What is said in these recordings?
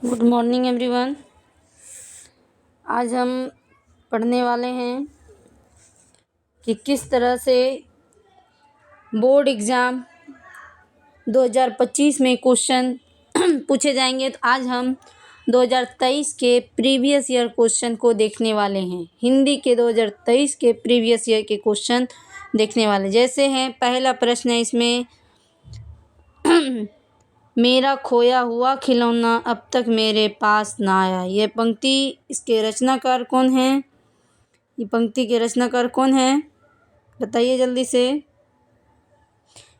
Good morning everyone. आज हम पढ़ने वाले हैं कि किस तरह से बोर्ड एग्ज़ाम 2025 में क्वेश्चन पूछे जाएंगे। तो आज हम 2023 के प्रीवियस ईयर क्वेश्चन को देखने वाले हैं। हिंदी के 2023 के प्रीवियस ईयर के क्वेश्चन देखने वाले जैसे हैं। पहला प्रश्न है इसमें मेरा खोया हुआ खिलौना अब तक मेरे पास ना आया। ये पंक्ति इसके रचनाकार कौन है? ये पंक्ति के रचनाकार कौन है? बताइए जल्दी से।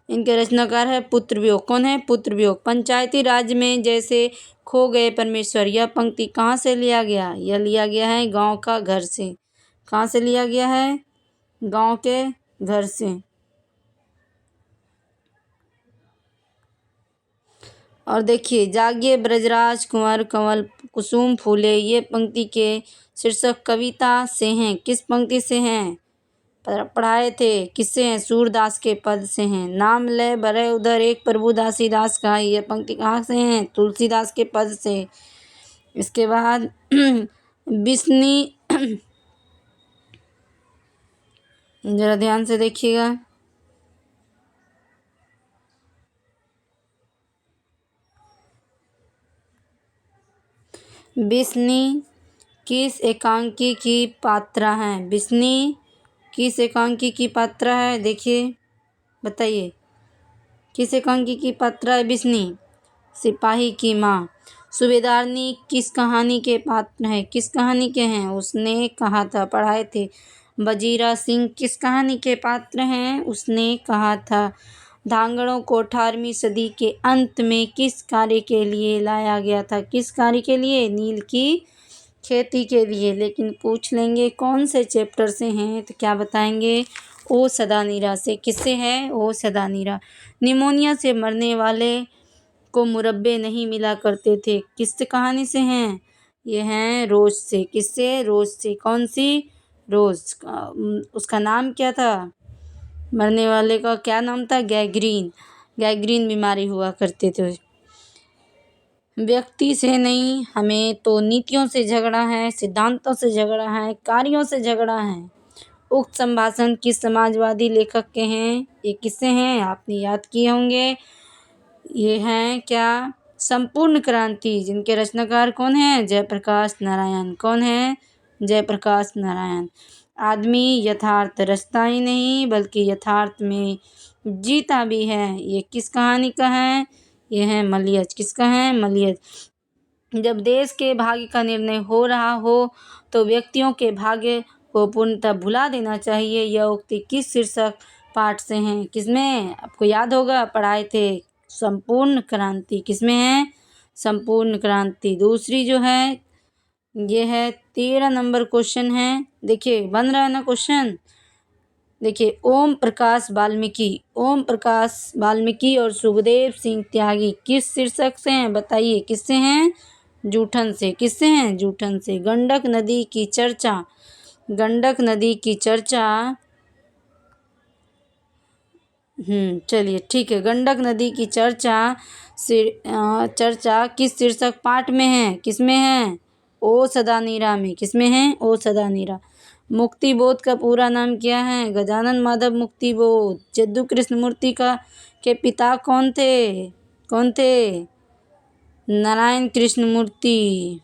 इनके रचनाकार है पुत्र वियोग। कौन है? पुत्र वियोग। पंचायती राज में जैसे खो गए परमेश्वर, यह पंक्ति कहाँ से लिया गया? यह लिया गया है गांव का घर से। कहाँ से लिया गया है? गांव के घर से। और देखिए, जागिए ब्रजराज कुंवर कंवल कुसुम फूले, ये पंक्ति के शीर्षक कविता से हैं। किस पंक्ति से हैं? पढ़ाए थे। किससे हैं? सूरदास के पद से हैं। नाम ले बरे उधर एक प्रभु दासीदास का, ये पंक्ति कहाँ से हैं? तुलसीदास के पद से। इसके बाद बिस्नी जरा ध्यान से देखिएगा। बिस्नी किस एकांकी की पात्रा है? बिस्नी किस एकांकी की पात्रा है? देखिए, बताइए किस एकांकी की पात्रा है बिस्नी? सिपाही की माँ। सूबेदारनी किस कहानी के पात्र हैं? किस कहानी के हैं? उसने कहा था, पढ़ाए थे। वजीरा सिंह किस कहानी के पात्र हैं? उसने कहा था। धांगड़ों को 18वीं सदी के अंत में किस कार्य के लिए लाया गया था? किस कार्य के लिए? नील की खेती के लिए। लेकिन पूछ लेंगे कौन से चैप्टर से हैं, तो क्या बताएंगे? ओ सदा नीरा से। किससे है? ओ सदा नीरा। निमोनिया से मरने वाले को मुरब्बे नहीं मिला करते थे, किस कहानी से हैं? ये हैं रोज से। किससे? रोज से। कौन सी? रोज। उसका नाम क्या था? मरने वाले का क्या नाम था? गैंग्रीन। गैंग्रीन बीमारी हुआ करते थे। व्यक्ति से नहीं, हमें तो नीतियों से झगड़ा है, सिद्धांतों से झगड़ा है, कार्यों से झगड़ा है। उक्त संभाषण किस समाजवादी लेखक के हैं? ये किससे हैं? आपने याद किए होंगे। ये हैं क्या? संपूर्ण क्रांति, जिनके रचनाकार कौन है? जयप्रकाश नारायण। कौन है? जयप्रकाश नारायण। आदमी यथार्थ रचता ही नहीं बल्कि यथार्थ में जीता भी है, ये किस कहानी का है? ये है मलियज। किसका है? मलियज। जब देश के भाग्य का निर्णय हो रहा हो तो व्यक्तियों के भाग्य को पूर्णतः भुला देना चाहिए। यह उक्ति किस शीर्षक पाठ से हैं? किसमें? आपको याद होगा, पढ़ाए थे। संपूर्ण क्रांति। किसमें है? संपूर्ण क्रांति। दूसरी जो है ये है 13 नंबर क्वेश्चन है। देखिए, बन रहा है ना क्वेश्चन। देखिए, ओम प्रकाश वाल्मीकि। ओम प्रकाश वाल्मीकि और सुखदेव सिंह त्यागी किस शीर्षक से हैं? बताइए किससे हैं? जूठन से। किससे हैं? जूठन से। गंडक नदी की चर्चा। गंडक नदी की चर्चा चलिए ठीक है। गंडक नदी की चर्चा किस शीर्षक पाठ में है? किसमें है? ओ सदा नीरा में। किसमें है? ओ सदा नीरा। मुक्ति बोध का पूरा नाम क्या है? गजानन माधव मुक्ति बोध। जद्दू कृष्णमूर्ति के पिता कौन थे? कौन थे? नारायण कृष्णमूर्ति।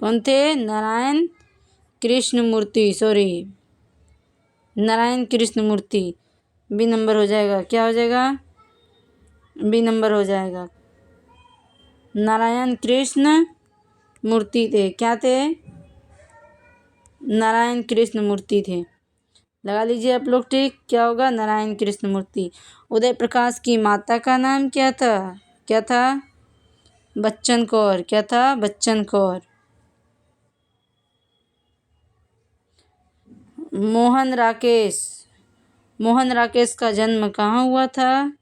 कौन थे? Narayan Krishnamurthy. Sorry, Narayan Krishnamurthy. B number हो जाएगा। क्या हो जाएगा? बी नंबर हो जाएगा। नारायण कृष्ण मूर्ति थे। क्या थे? नारायण कृष्ण मूर्ति थे। लगा लीजिए आप लोग। ठीक, क्या होगा? नारायण कृष्ण मूर्ति। उदय प्रकाश की माता का नाम क्या था? क्या था? बच्चन कौर। क्या था? बच्चन कौर। मोहन राकेश। मोहन राकेश का जन्म कहाँ हुआ था?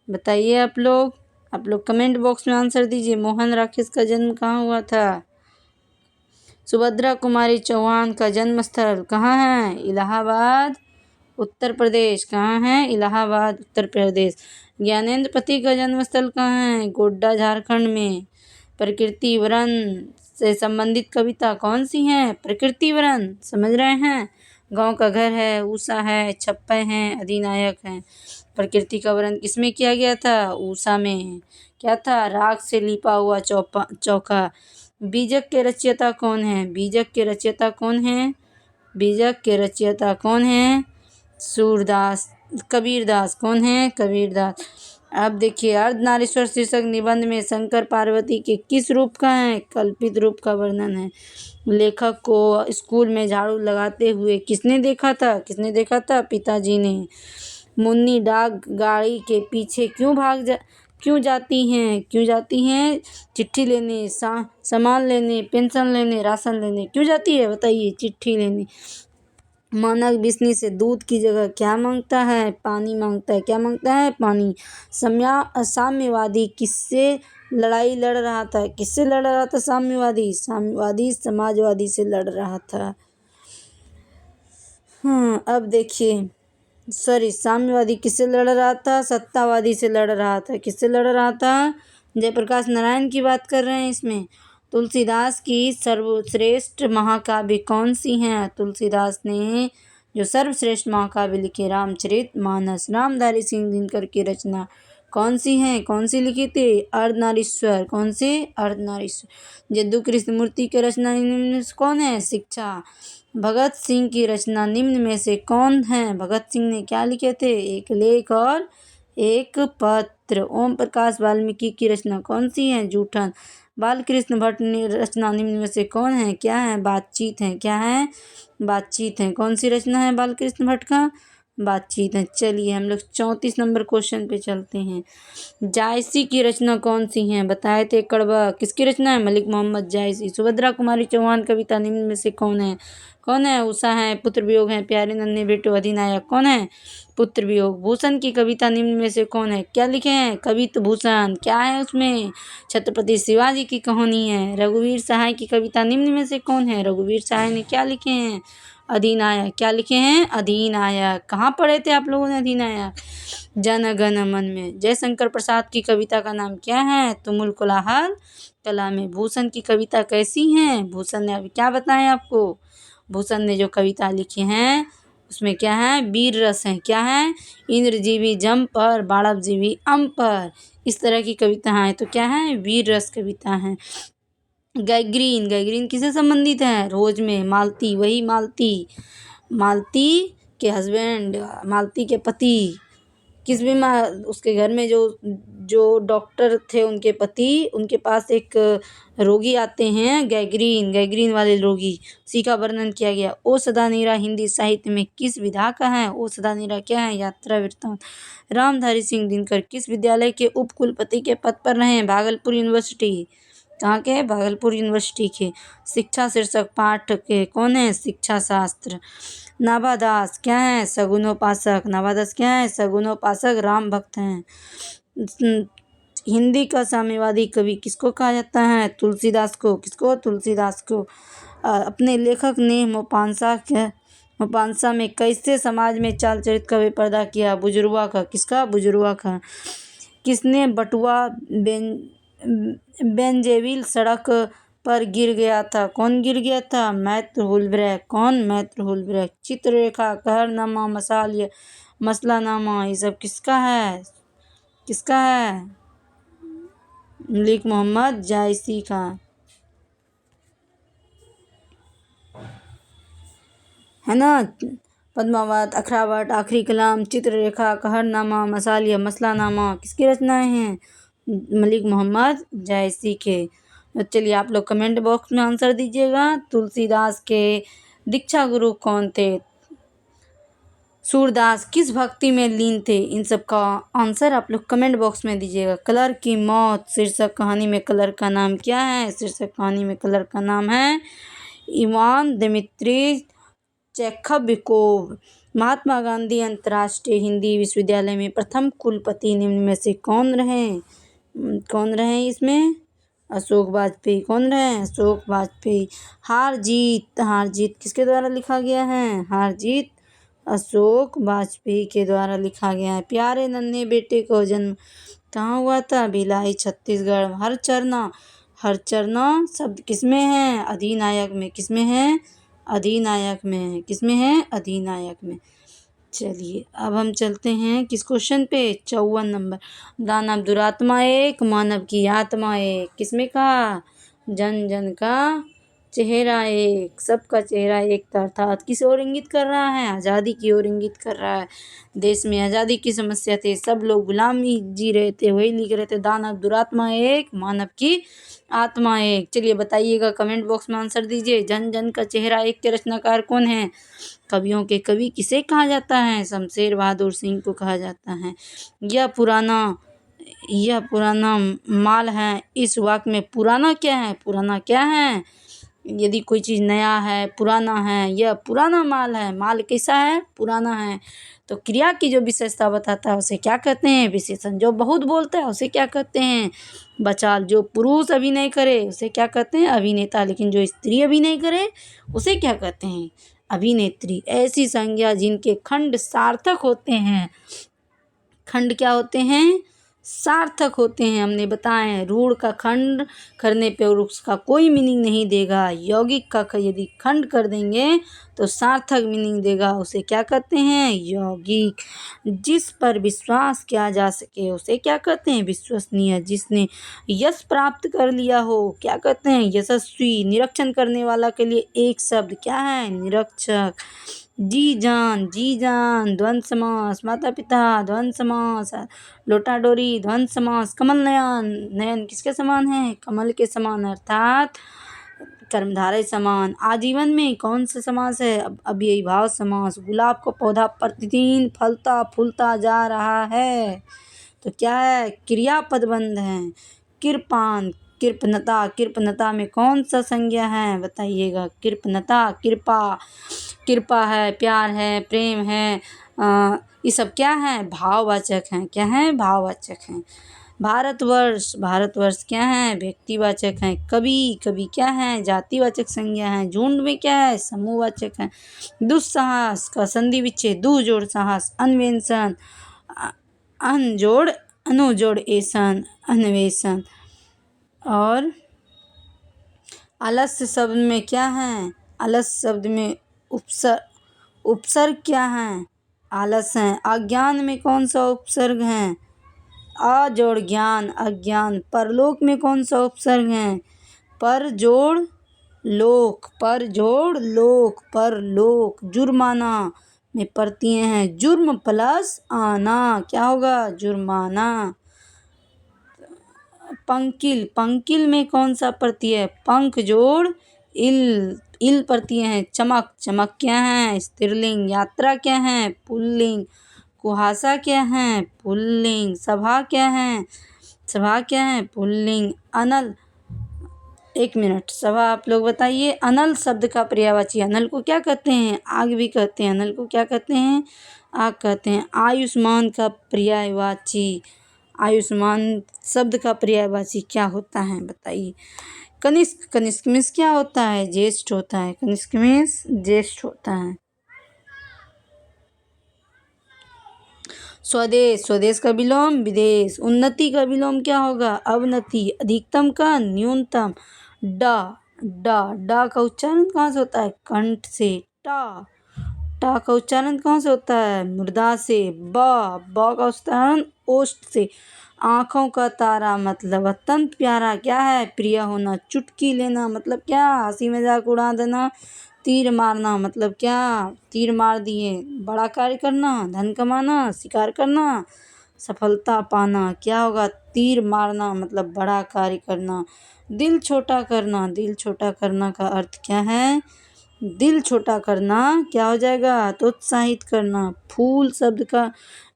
बताइए आप लोग। आप लोग कमेंट बॉक्स में आंसर दीजिए। मोहन राकेश का जन्म कहाँ हुआ था? सुभद्रा कुमारी चौहान का जन्म स्थल कहाँ है? इलाहाबाद उत्तर प्रदेश। कहाँ है? इलाहाबाद उत्तर प्रदेश। ज्ञानेंद्र पति का जन्म स्थल कहाँ है? गोड्डा झारखंड में। प्रकृति वरण से संबंधित कविता कौन सी है? प्रकृति वरण, समझ रहे हैं? गांव का घर है, उषा है, छप्पे हैं, अधिनायक हैं। प्रकृति का वर्णन किसमें किया गया था? उषा में। क्या था? राख से लिपा हुआ चौका। बीजक के रचयिता कौन है? बीजक के रचयिता कौन है? बीजक के रचयिता कौन है? सूरदास, कबीरदास। कौन है? कबीरदास। अब देखिए, अर्धनारीश्वर शीर्षक निबंध में शंकर पार्वती के किस रूप का है? कल्पित रूप का वर्णन है। लेखक को स्कूल में झाड़ू लगाते हुए किसने देखा था? किसने देखा था? पिताजी ने। मुन्नी डाक गाड़ी के पीछे क्यों जाती हैं? क्यों जाती हैं? चिट्ठी लेने, सामान लेने, पेंशन लेने, राशन लेने। क्यों जाती है बताइए? चिट्ठी लेने। मानव बिस्नी से दूध की जगह क्या मांगता है? पानी मांगता है। क्या मांगता है? पानी। साम्यवादी किससे लड़ाई लड़ रहा था? किससे लड़ रहा था साम्यवादी? साम्यवादी समाजवादी से लड़ रहा था। अब देखिए, साम्यवादी किससे लड़ रहा था? सत्तावादी से लड़ रहा था। किससे लड़ रहा था? जयप्रकाश नारायण की बात कर रहे हैं इसमें। तुलसीदास की सर्वश्रेष्ठ महाकाव्य कौन सी हैं? तुलसीदास ने जो सर्वश्रेष्ठ महाकाव्य लिखे, रामचरितमानस। रामधारी सिंह दिनकर की रचना कौन सी है? कौन सी लिखी थी? अर्धनारीश्वर। कौन सी? अर्धनारीश्वर। जद्दू कृष्णमूर्ति की रचना निम्न में से कौन है? शिक्षा। भगत सिंह की रचना निम्न में से कौन है? भगत सिंह ने क्या लिखे थे? एक लेख और एक पत्र। ओम प्रकाश वाल्मीकि की रचना कौन सी है? जूठन। बालकृष्ण भट्ट रचना निम्न में से कौन है? क्या है? बातचीत है। क्या है? बातचीत है। कौन सी रचना है बालकृष्ण भट्ट का? बातचीत है। चलिए हम लोग 34 नंबर क्वेश्चन पे चलते हैं। जायसी की रचना कौन सी है? बताए थे कड़वा। किसकी रचना है? मलिक मोहम्मद जायसी। सुभद्रा कुमारी चौहान कविता निम्न में से कौन है? कौन है? उषा है, पुत्र वियोग है, प्यारे नन्हे बेटो, अधिनायक। कौन है? पुत्र वियोग। भूषण की कविता निम्न में से कौन है? क्या लिखे हैं? कवित्त भूषण। क्या है उसमें? छत्रपति शिवाजी की कहानी है। रघुवीर सहाय की कविता निम्न में से कौन है? रघुवीर सहाय ने क्या लिखे हैं? अधिनायक। क्या लिखे हैं? अधिनायक। कहाँ पढ़े थे आप लोगों ने अधिनायक? जन गण मन में। जयशंकर प्रसाद की कविता का नाम क्या है? तुमुल कोलाहल कला में। भूषण की कविता कैसी है? भूषण ने अभी क्या बताएं आपको? भूषण ने जो कविता लिखी हैं उसमें क्या है? वीर रस है। क्या है? इंद्रजीवी जम पर, बाड़वजीवी अम पर। इस तरह की कविता है तो क्या है? वीर रस कविता है। गैग्रीन। गैग्रीन किससे संबंधित है? रोज में। मालती, वही मालती, मालती के हस्बैंड, मालती के पति। किस बीमार, उसके घर में जो जो डॉक्टर थे उनके पति, उनके पास एक रोगी आते हैं, गैग्रीन, गैग्रीन वाले रोगी। उसी का वर्णन किया गया। ओ सदा नीरा हिंदी साहित्य में किस विधा का है? ओ सदा नीरा क्या है? यात्रा वृत्तांत। रामधारी सिंह दिनकर किस विद्यालय के उप कुलपति के पद पर रहे? भागलपुर यूनिवर्सिटी। कहाँ के? भागलपुर यूनिवर्सिटी के। शिक्षा शीर्षक पाठ के कौन है? शिक्षा शास्त्र। नाभादास क्या है? सगुनोपासक। नाभादास क्या है? सगुनोपासक राम भक्त हैं। हिंदी का साम्यवादी कवि किसको कहा जाता है? तुलसीदास को। किसको? तुलसीदास को। अपने लेखक ने मोपांसा में कैसे समाज में चाल चरित्र का बेपर्दा किया? बुजुर्वा का। किसका? बुजुर्वा का। किसने बटुआ बेंजेविल सड़क पर गिर गया था? कौन गिर गया था? मैत्र हुल्ब्रेक। कौन? मैत्र हुल्ब्रेक। चित्ररेखा, कहरनामा, मसलानामा, ये सब किसका है? किसका है? मलिक मोहम्मद जायसी का है ना। पद्मावत, अखरावत, आखिरी कलाम, चित्ररेखा, कहरनामा, मसलानामा किसकी रचनाएं हैं? मलिक मोहम्मद जायसी के। चलिए आप लोग कमेंट बॉक्स में आंसर दीजिएगा। तुलसीदास के दीक्षा गुरु कौन थे? सूरदास किस भक्ति में लीन थे? इन सब का आंसर आप लोग कमेंट बॉक्स में दीजिएगा। कलर की मौत शीर्षक कहानी में कलर का नाम क्या है? शीर्षक कहानी में कलर का नाम है Ivan Dmitry Chekhov. Mahatma Gandhi अंतर्राष्ट्रीय हिंदी विश्वविद्यालय में प्रथम कुलपति निम्न में से कौन रहे? कौन रहे इसमें? अशोक वाजपेयी। कौन रहे? अशोक वाजपेयी। हार जीत। हार जीत किसके द्वारा लिखा गया है? हार जीत अशोक वाजपेयी के द्वारा लिखा गया है। प्यारे नन्हे बेटे को जन्म कहाँ हुआ था? भिलाई, छत्तीसगढ़। हरचरना शब्द किसमें है? अधिनायक में। किसमें है? अधिनायक में है। किसमें है? अधिनायक में। चलिए अब हम चलते हैं किस क्वेश्चन पे? 54 नंबर। दानव दुरात्मा एक, मानव की आत्मा एक। किसमें कहा? जन जन का चेहरा एक, सबका चेहरा एक था। अर्थात किस ओर इंगित कर रहा है? आज़ादी की ओर इंगित कर रहा है। देश में आज़ादी की समस्या थी, सब लोग गुलामी जी रहे थे, वही लिख रहे थे दानव दुरात्मा एक, मानव की आत्मा एक। चलिए बताइएगा, कमेंट बॉक्स में आंसर दीजिए। जन जन का चेहरा एक के रचनाकार कौन है? कवियों के कवि किसे कहा जाता है? शमशेर बहादुर सिंह को कहा जाता है। यह पुराना माल है। इस वाक्य में पुराना क्या है? पुराना क्या है? यदि कोई चीज़ नया है, पुराना है, यह पुराना माल है। माल कैसा है? पुराना है। तो क्रिया की जो विशेषता बताता है उसे क्या कहते हैं? विशेषण। जो बहुत बोलता है उसे क्या कहते हैं? बचाल। जो पुरुष अभिनय करे उसे क्या कहते हैं? अभिनेता। लेकिन जो स्त्री अभिनय करे उसे क्या कहते हैं? अभिनेत्री। ऐसी संज्ञा जिनके खंड सार्थक होते हैं। खंड क्या होते हैं? सार्थक होते हैं। हमने बताए हैं, रूढ़ का खंड करने पे उसका कोई मीनिंग नहीं देगा। यौगिक का यदि खंड कर देंगे तो सार्थक मीनिंग देगा। उसे क्या कहते हैं? यौगिक। जिस पर विश्वास किया जा सके उसे क्या कहते हैं? विश्वसनीय। जिसने यश प्राप्त कर लिया हो क्या कहते हैं? यशस्वी। निरीक्षण करने वाला के लिए एक शब्द क्या है? निरीक्षक। जी जान द्वंद्व समास। माता पिता द्वंद्व समास। लोटा डोरी द्वंद्व समास। कमल नयन, नयन किसके समान है? कमल के समान, अर्थात कर्मधारय समान। आजीवन में कौन सा समास है? अव्ययीभाव समास। गुलाब का पौधा प्रतिदिन फलता फूलता जा रहा है, तो क्या है? क्रियापद बंध है। कृपान, कृपणता। कृपणता में कौन सा संज्ञा है? बताइएगा। कृपणता, कृपा। कृपा है, प्यार है, प्रेम है, ये सब क्या है? भाववाचक हैं। क्या है? भाववाचक हैं। भारतवर्ष, भारतवर्ष क्या है? व्यक्तिवाचक हैं। कवि, कवि क्या है? जातिवाचक संज्ञा है। झुंड में क्या है? समूहवाचक है। दुस्साहस का संधि विच्छेद, दु जोड़ साहस। अन्वेषण, अन जोड़ अनुजोड़ एसन, अन्वेषण। और आलस्य शब्द में क्या है? आलस्य शब्द में उपसर्ग क्या है? आलस है। अज्ञान में कौन सा उपसर्ग है? अ जोड़ ज्ञान, अज्ञान। परलोक में कौन सा उपसर्ग है? पर जोड़ लोक, पर जोड़ लोक, परलोक। जुर्माना में प्रत्यय हैं। जुर्म प्लस आना क्या होगा? जुर्माना। पंकिल, पंकिल में कौन सा प्रत्यय है? पंख जोड़ इल प्रत्यय है। चमक, चमक क्या है? स्त्रीलिंग। यात्रा क्या है? पुल्लिंग। कुहासा क्या है? पुल्लिंग। सभा क्या है? सभा क्या है? पुल्लिंग। अनल, एक मिनट, सभा आप लोग बताइए। अनल शब्द का पर्यायवाची, अनल को क्या कहते हैं? आग भी कहते हैं। अनल को क्या कहते हैं? आग कहते हैं। आयुष्मान का पर्यायवाची, आयुष्मान शब्द का पर्यायवाची क्या होता है? बताइए। कनिष्क, कनिष्क में क्या होता है? ज्येष्ठ होता है। कनिष्क में ज्येष्ठ होता है। स्वदेश, स्वदेश का विलोम विदेश। उन्नति का विलोम क्या होगा? अवनति। अधिकतम का न्यूनतम। डा का उच्चारण कहाँ से होता है? कंठ से। टा का उच्चारण कहाँ से होता है? मृदा से। ब का उच्चारण ओष्ठ से। आँखों का तारा मतलब अत्यंत प्यारा क्या है? प्रिय होना। चुटकी लेना मतलब क्या? हंसी मजाक उड़ा देना। तीर मारना मतलब क्या? तीर मार दिए। बड़ा कार्य करना, धन कमाना, शिकार करना, सफलता पाना क्या होगा? तीर मारना मतलब बड़ा कार्य करना। दिल छोटा करना, दिल छोटा करना का अर्थ क्या है? दिल छोटा करना क्या हो जाएगा? तो उत्साहित करना। फूल शब्द का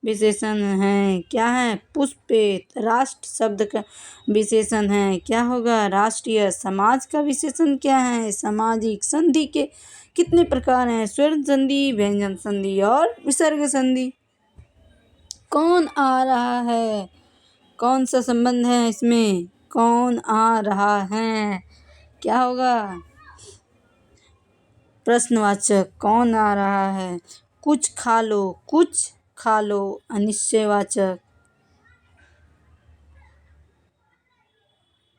विशेषण है क्या है? पुष्पित। राष्ट्र शब्द का विशेषण है क्या होगा? राष्ट्रीय। समाज का विशेषण क्या है? सामाजिक। संधि के कितने प्रकार हैं? स्वर्ण संधि, व्यंजन संधि और विसर्ग संधि। कौन आ रहा है? कौन सा संबंध है इसमें? कौन आ रहा है क्या होगा? प्रश्नवाचक। कौन आ रहा है? कुछ खा लो, कुछ खा लो। अनिश्चयवाचक।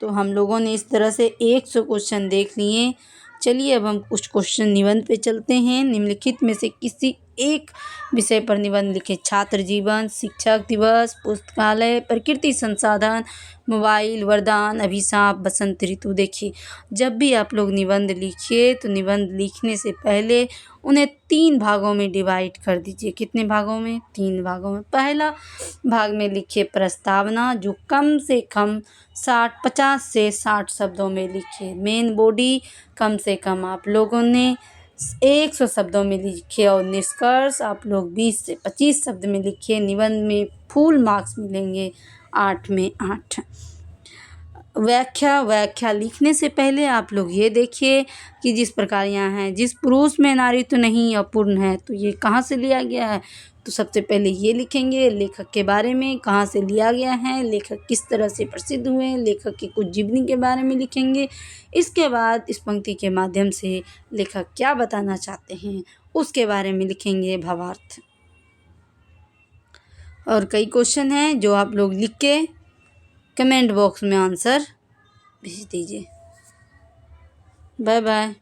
तो हम लोगों ने इस तरह से 100 क्वेश्चन देख लिए। चलिए अब हम कुछ क्वेश्चन निबंध पे चलते हैं। निम्नलिखित में से किसी एक विषय पर निबंध लिखें। छात्र जीवन, शिक्षक दिवस, पुस्तकालय, प्रकृति संसाधन, मोबाइल, वरदान, अभिशाप, बसंत ऋतु। देखिए, जब भी आप लोग निबंध लिखिए तो निबंध लिखने से पहले उन्हें 3 भागों में डिवाइड कर दीजिए। कितने भागों में? 3 भागों में। पहला भाग में लिखिए प्रस्तावना, जो कम से कम 50 से 60 शब्दों में लिखिए। मेन बॉडी कम से कम आप लोगों ने 100 शब्दों में लिखिए और निष्कर्ष आप लोग 20 से 25 शब्द में लिखिए। निबंध में फुल मार्क्स मिलेंगे 8 में 8। व्याख्या लिखने से पहले आप लोग ये देखिए कि जिस प्रकार यहाँ है, जिस पुरुष में नारीत्व नहीं अपूर्ण है, तो ये कहाँ से लिया गया है? तो सबसे पहले ये लिखेंगे लेखक के बारे में, कहाँ से लिया गया है, लेखक किस तरह से प्रसिद्ध हुए, लेखक की कुछ जीवनी के बारे में लिखेंगे। इसके बाद इस पंक्ति के माध्यम से लेखक क्या बताना चाहते हैं उसके बारे में लिखेंगे, भावार्थ। और कई क्वेश्चन हैं जो आप लोग लिख के कमेंट बॉक्स में आंसर भेज दीजिए। Bye bye.